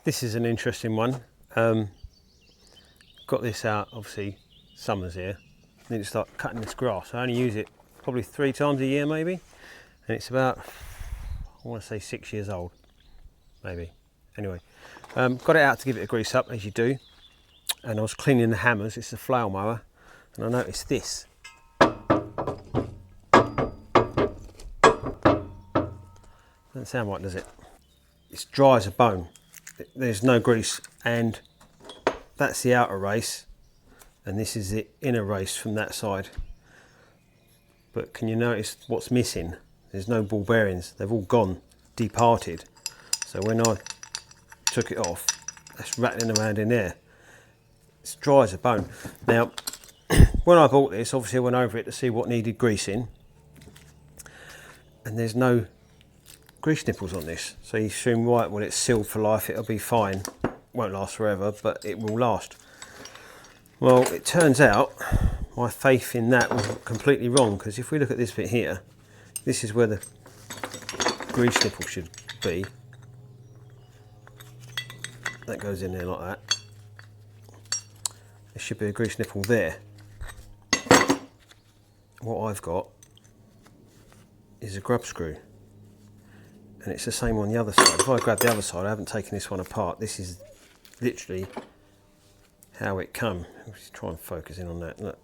This is an interesting one. Got this out, obviously summer's here. Need to start cutting this grass. I only use it probably 3 times a year maybe. And it's about, I want to say 6 years old, maybe. Anyway, got it out to give it a grease up, as you do. And I was cleaning the hammers. It's a flail mower. And I noticed this. Doesn't sound right, does it? It's dry as a bone. There's no grease, and that's the outer race, and this is the inner race from that side. But can you notice what's missing? There's no ball bearings. They've all gone, departed. So when I took it off, that's rattling around in there. It's dry as a bone. Now, when I bought this, obviously I went over it to see what needed greasing, and there's no grease nipples on this. So you assume, right, well, it's sealed for life, it'll be fine. Won't last forever, but it will last. Well, it turns out my faith in that was completely wrong, because if we look at this bit here, this is where the grease nipple should be. That goes in there like that. There should be a grease nipple there. What I've got is a grub screw, and it's the same on the other side. If I grab the other side, I haven't taken this one apart. This is literally how it come. Let's try and focus in on that. Look.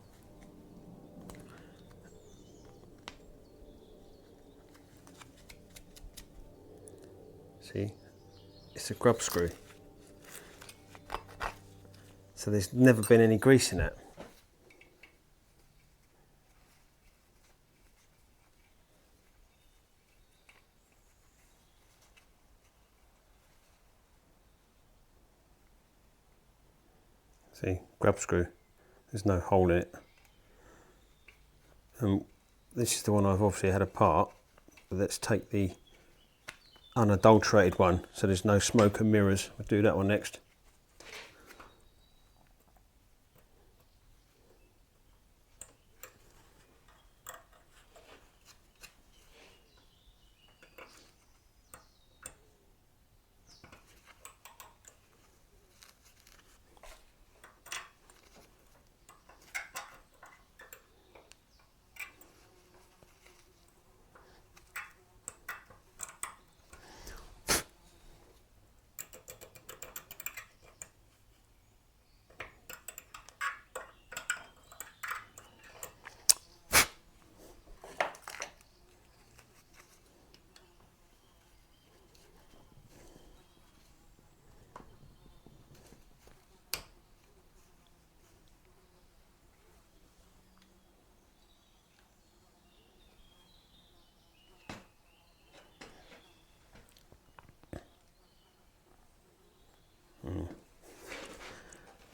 See, it's a grub screw. So there's never been any grease in that. See, grub screw, there's no hole in it. And this is the one I've obviously had apart, but let's take the unadulterated one, so there's no smoke and mirrors. We'll do that one next.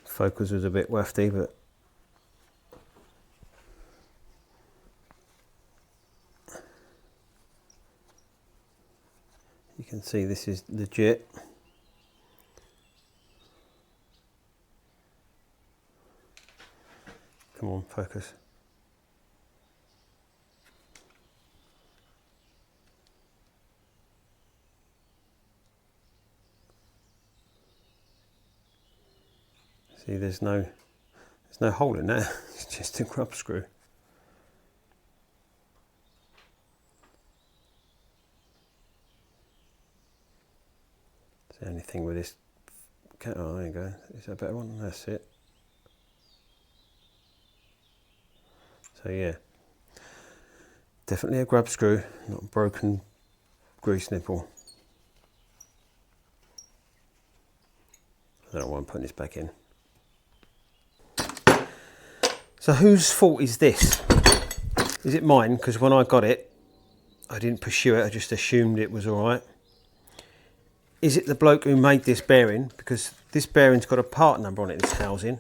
Focus was a bit wafty, but you can see this is legit. Come on, focus. See, there's no hole in there. It's just a grub screw. It's the only thing with this. Oh, there you go. Is that a better one? That's it. So yeah, definitely a grub screw, not a broken grease nipple. I don't know why I'm putting this back in. So whose fault is this? Is it mine? Because when I got it, I didn't pursue it, I just assumed it was alright. Is it the bloke who made this bearing? Because this bearing's got a part number on it, this housing.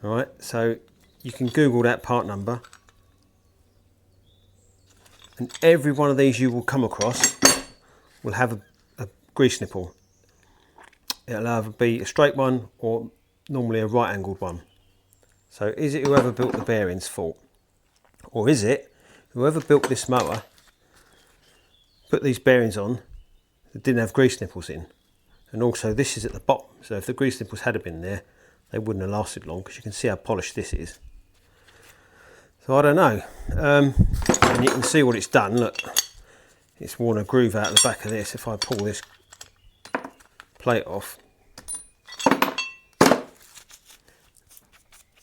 Alright, so you can Google that part number. And every one of these you will come across will have a grease nipple. It'll either be a straight one or normally a right angled one. So is it whoever built the bearing's fault? Or is it whoever built this mower, put these bearings on, that didn't have grease nipples in. And also this is at the bottom, so if the grease nipples had been there, they wouldn't have lasted long, because you can see how polished this is. So I don't know. And you can see what it's done. Look, it's worn a groove out of the back of this. If I pull this plate off,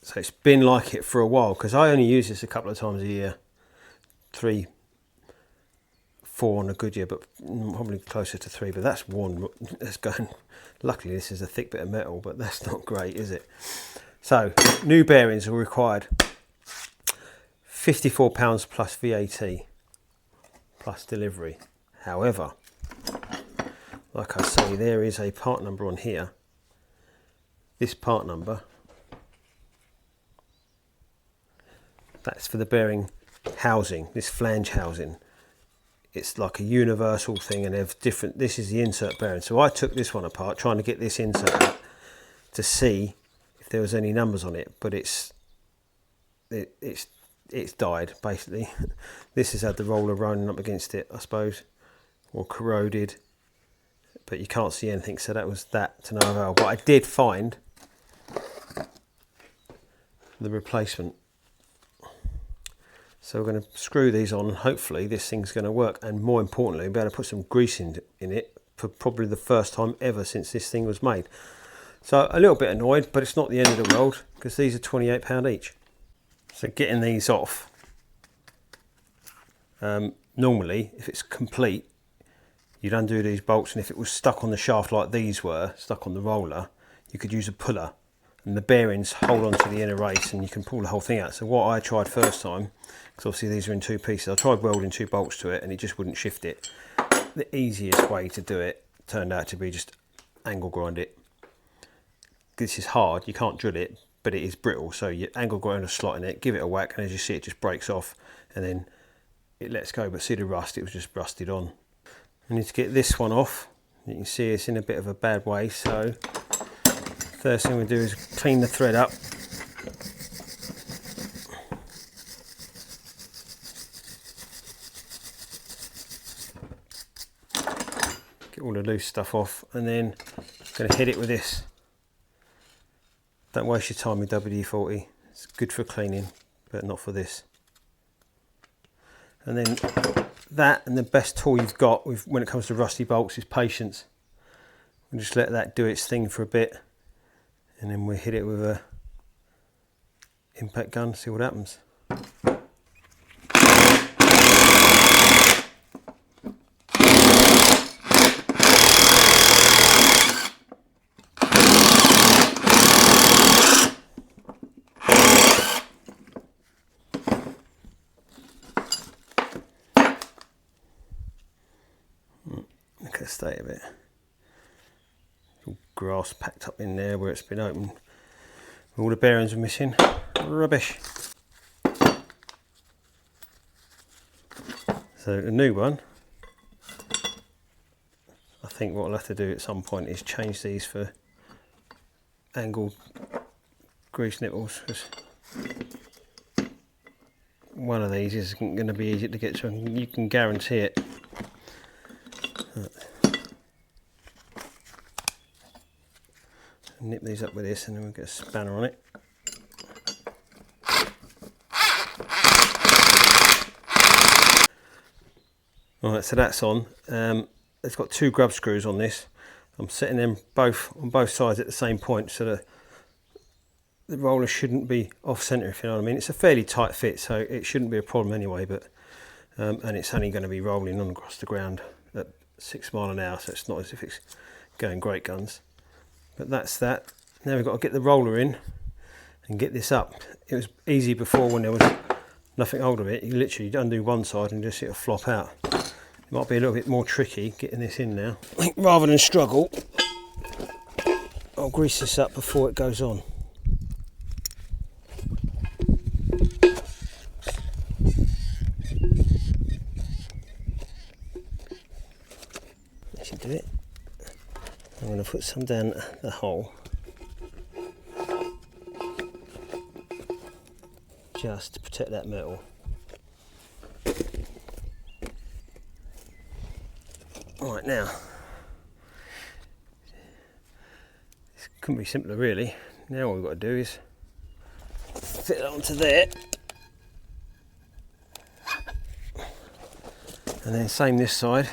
so it's been like it for a while, because I only use this a couple of times a year, 3, 4 on a good year, but probably closer to 3. But that's worn. That's going. Luckily, this is a thick bit of metal, but that's not great, is it? So new bearings are required. £54 plus VAT plus delivery. However, like I say, there is a part number on here. This part number, that's for the bearing housing, this flange housing. It's like a universal thing, and they've different. This is the insert bearing. So I took this one apart, trying to get this insert out to see if there was any numbers on it, but it's died basically. This has had the roller running up against it, I suppose, or corroded, but you can't see anything, so that was that to no avail. But I did find the replacement, so we're going to screw these on, and hopefully this thing's going to work, and more importantly, be able to put some grease in it for probably the first time ever since this thing was made. So a little bit annoyed, but it's not the end of the world, because these are £28 each. So getting these off, normally if it's complete, you'd undo these bolts, and if it was stuck on the shaft like these were, stuck on the roller, you could use a puller, and the bearings hold onto the inner race, and you can pull the whole thing out. So what I tried first time, because obviously these are in 2 pieces, I tried welding 2 bolts to it, and it just wouldn't shift it. The easiest way to do it turned out to be just angle grind it. This is hard, you can't drill it, but it is brittle, so you angle grind a slot in it, give it a whack, and as you see, it just breaks off, and then it lets go. But see the rust, it was just rusted on. I need to get this one off. You can see it's in a bit of a bad way, so first thing we do is clean the thread up. Get all the loose stuff off, and then I'm going to hit it with this. Don't waste your time with WD-40. It's good for cleaning, but not for this. And then that, and the best tool you've got when it comes to rusty bolts is patience. We'll just let that do its thing for a bit, and then we hit it with a impact gun, see what happens. Look at the state of it. All grass packed up in there where it's been opened. All the bearings are missing. Rubbish. So the new one, I think what I'll have to do at some point is change these for angled grease nipples, because one of these isn't going to be easy to get to, and you can guarantee it. Nip these up with this, and then we'll get a spanner on it. Alright, so that's on. It's got 2 grub screws on this. I'm setting them both on both sides at the same point, so that the roller shouldn't be off centre, if you know what I mean. It's a fairly tight fit, so it shouldn't be a problem anyway, but and it's only going to be rolling on across the ground at 6 miles an hour, so it's not as if it's going great guns. But that's that. Now we've got to get the roller in and get this up. It was easy before when there was nothing hold of it. You literally undo one side and just it'll flop out. It might be a little bit more tricky getting this in now. I think rather than struggle, I'll grease this up before it goes on. That should do it. I'm going to put some down the hole, just to protect that metal. Right, now couldn't be simpler really. Now all we've got to do is fit it onto there, and then same this side,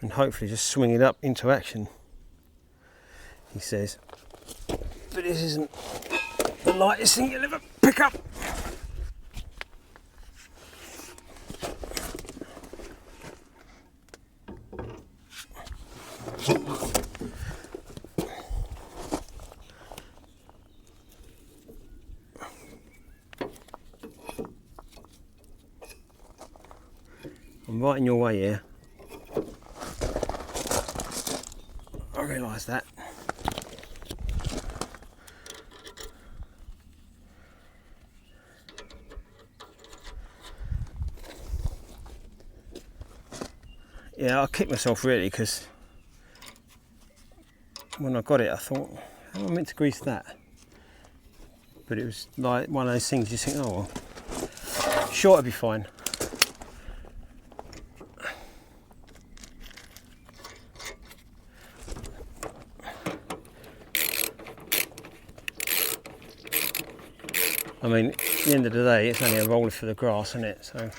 and hopefully just swing it up into action, he says. But this isn't the lightest thing you'll ever pick up. I'm right in your way here. I realise that. Yeah, I kicked myself really, because when I got it I thought, how am I meant to grease that? But it was like one of those things you think, oh well, sure it'll be fine. I mean, at the end of the day, it's only a roller for the grass, isn't it? So,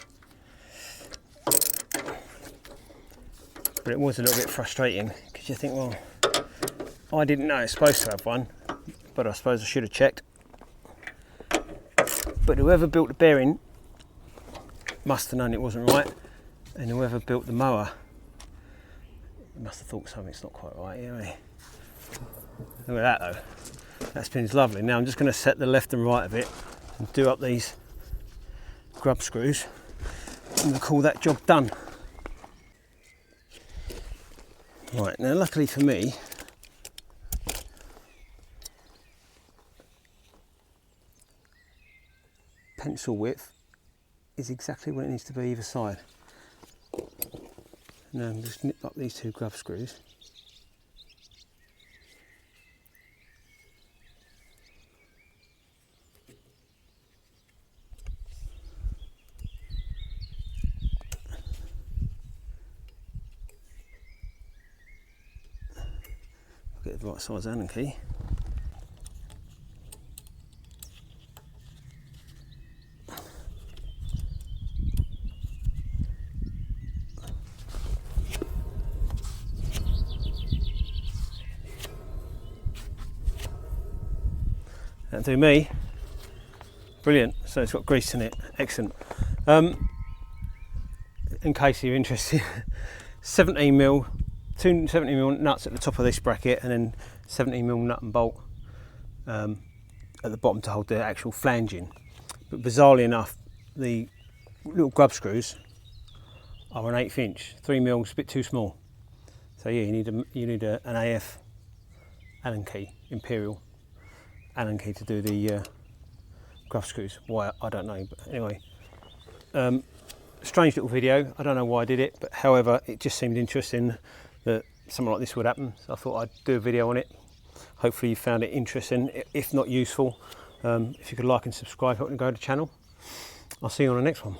but it was a little bit frustrating, because you think, well, I didn't know it's supposed to have one, but I suppose I should have checked. But whoever built the bearing must have known it wasn't right, and whoever built the mower must have thought something's not quite right. Anyway, look at that though. That spin's lovely. Now I'm just going to set the left and right of it and do up these grub screws, and we'll call that job done. Right, now luckily for me, pencil width is exactly what it needs to be either side. Now I'm just nip up these two grub screws. Get the right size Allen key. That'll do me. Brilliant. So it's got grease in it. Excellent. In case you're interested, 17mm, two 17mm nuts at the top of this bracket, and then 17mm nut and bolt at the bottom to hold the actual flange in. But bizarrely enough, the little grub screws are an 1/8 inch. 3mm is a bit too small. So yeah, you need an AF Allen key, Imperial Allen key to do the grub screws. Why, I don't know, but anyway. Strange little video. I don't know why I did it, but however, it just seemed interesting that something like this would happen. So I thought I'd do a video on it. Hopefully you found it interesting, if not useful. If you could like and subscribe, help me grow the channel. I'll see you on the next one.